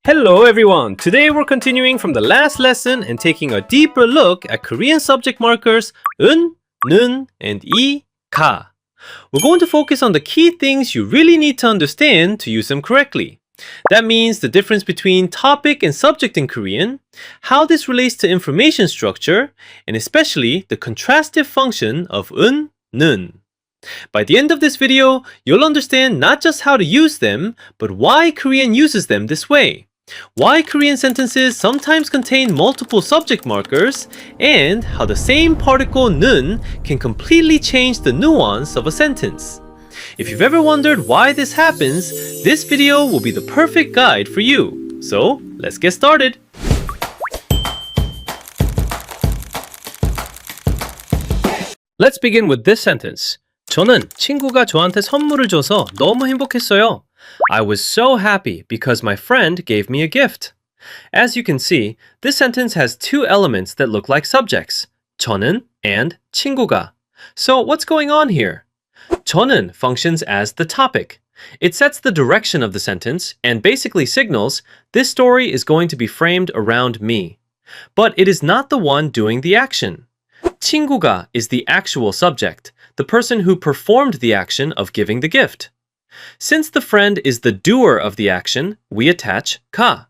Hello everyone! Today we're continuing from the last lesson and taking a deeper look at Korean subject markers 은, 는, and 이, 가. We're going to focus on the key things you really need to understand to use them correctly. That means the difference between topic and subject in Korean, how this relates to information structure, and especially the contrastive function of 은, 는. By the end of this video, you'll understand not just how to use them, but why Korean uses them this way. Why Korean sentences sometimes contain multiple subject markers, and how the same particle 는 can completely change the nuance of a sentence. If you've ever wondered why this happens, this video will be the perfect guide for you. So, let's get started! Let's begin with this sentence. 저는 친구가 저한테 선물을 줘서 너무 행복했어요. I was so happy because my friend gave me a gift. As you can see, this sentence has two elements that look like subjects, 저는 and 친구가. So what's going on here? 저는 functions as the topic. It sets the direction of the sentence and basically signals this story is going to be framed around me. But it is not the one doing the action. 친구가 is the actual subject, the person who performed the action of giving the gift. Since the friend is the doer of the action, we attach 가.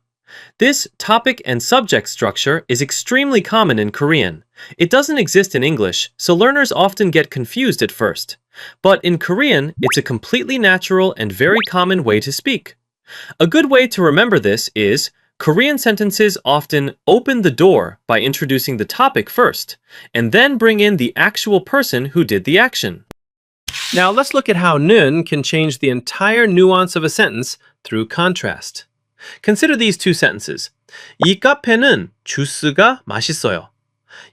This topic and subject structure is extremely common in Korean. It doesn't exist in English, so learners often get confused at first. But in Korean, it's a completely natural and very common way to speak. A good way to remember this is Korean sentences often open the door by introducing the topic first, and then bring in the actual person who did the action. Now let's look at how 는 can change the entire nuance of a sentence through contrast. Consider these two sentences. 이 카페는 주스가 맛있어요.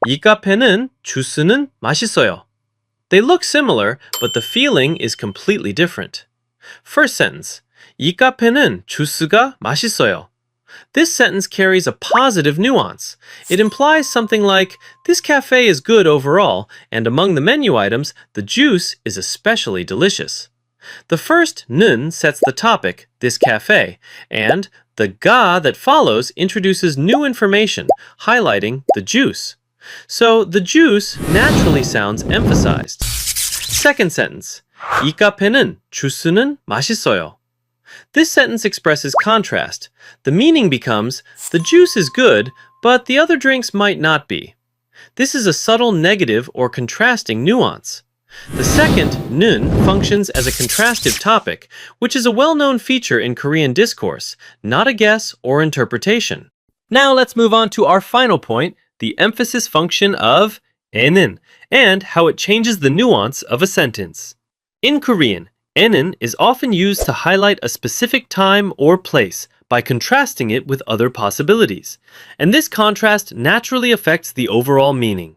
이 카페는 주스는 맛있어요. They look similar, but the feeling is completely different. First sentence. 이 카페는 주스가 맛있어요. This sentence carries a positive nuance. It implies something like, this cafe is good overall, and among the menu items, the juice is especially delicious. The first 는 sets the topic, this cafe, and the 가 that follows introduces new information, highlighting the juice. So the juice naturally sounds emphasized. Second sentence, 이 카페는 주스는 맛있어요. This sentence expresses contrast. The meaning becomes, the juice is good, but the other drinks might not be. This is a subtle negative or contrasting nuance. The second, 는, functions as a contrastive topic, which is a well-known feature in Korean discourse, not a guess or interpretation. Now let's move on to our final point, the emphasis function of 애는, and how it changes the nuance of a sentence. In Korean, 애는 is often used to highlight a specific time or place by contrasting it with other possibilities, and this contrast naturally affects the overall meaning.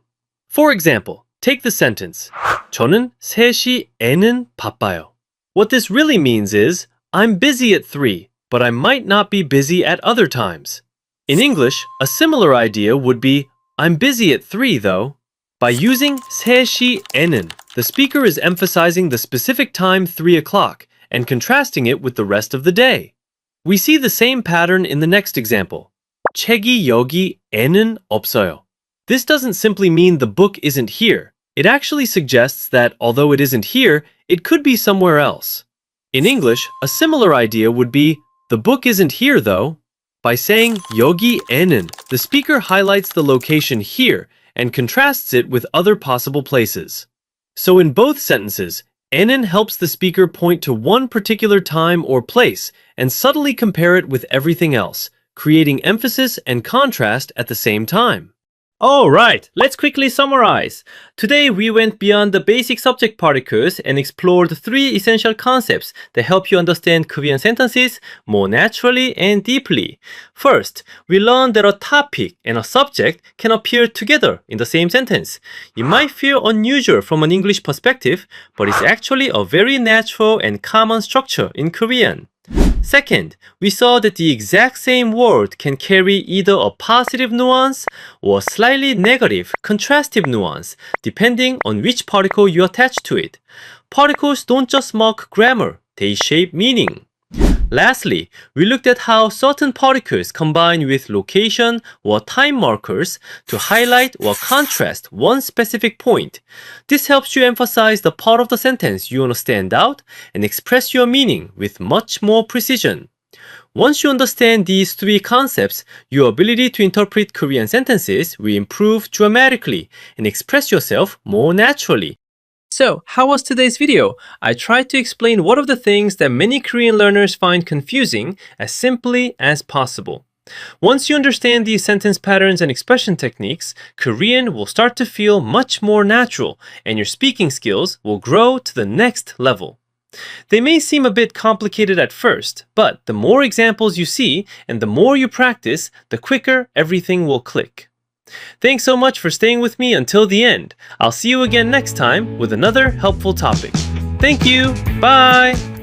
For example, take the sentence, 저는 3시에는 바빠요. What this really means is, I'm busy at 3, but I might not be busy at other times. In English, a similar idea would be, I'm busy at 3 though. By using 3시에는, the speaker is emphasizing the specific time 3 o'clock and contrasting it with the rest of the day. We see the same pattern in the next example. 책이 여기에는 없어요. This doesn't simply mean the book isn't here. It actually suggests that although it isn't here, it could be somewhere else. In English, a similar idea would be, the book isn't here though. By saying 여기에는, the speaker highlights the location here and contrasts it with other possible places. So in both sentences, 애는 helps the speaker point to one particular time or place and subtly compare it with everything else, creating emphasis and contrast at the same time. Alright, let's quickly summarize. Today we went beyond the basic subject particles and explored 3 essential concepts that help you understand Korean sentences more naturally and deeply. First, we learned that a topic and a subject can appear together in the same sentence. It might feel unusual from an English perspective, but it's actually a very natural and common structure in Korean. Second, we saw that the exact same word can carry either a positive nuance or a slightly negative, contrastive nuance, depending on which particle you attach to it. Particles don't just mark grammar, they shape meaning. Lastly, we looked at how certain particles combine with location or time markers to highlight or contrast one specific point. This helps you emphasize the part of the sentence you want to stand out and express your meaning with much more precision. Once you understand these three concepts, your ability to interpret Korean sentences will improve dramatically and express yourself more naturally. So, how was today's video? I tried to explain one of the things that many Korean learners find confusing as simply as possible. Once you understand these sentence patterns and expression techniques, Korean will start to feel much more natural and your speaking skills will grow to the next level. They may seem a bit complicated at first, but the more examples you see and the more you practice, the quicker everything will click. Thanks so much for staying with me until the end. I'll see you again next time with another helpful topic. Thank you. Bye.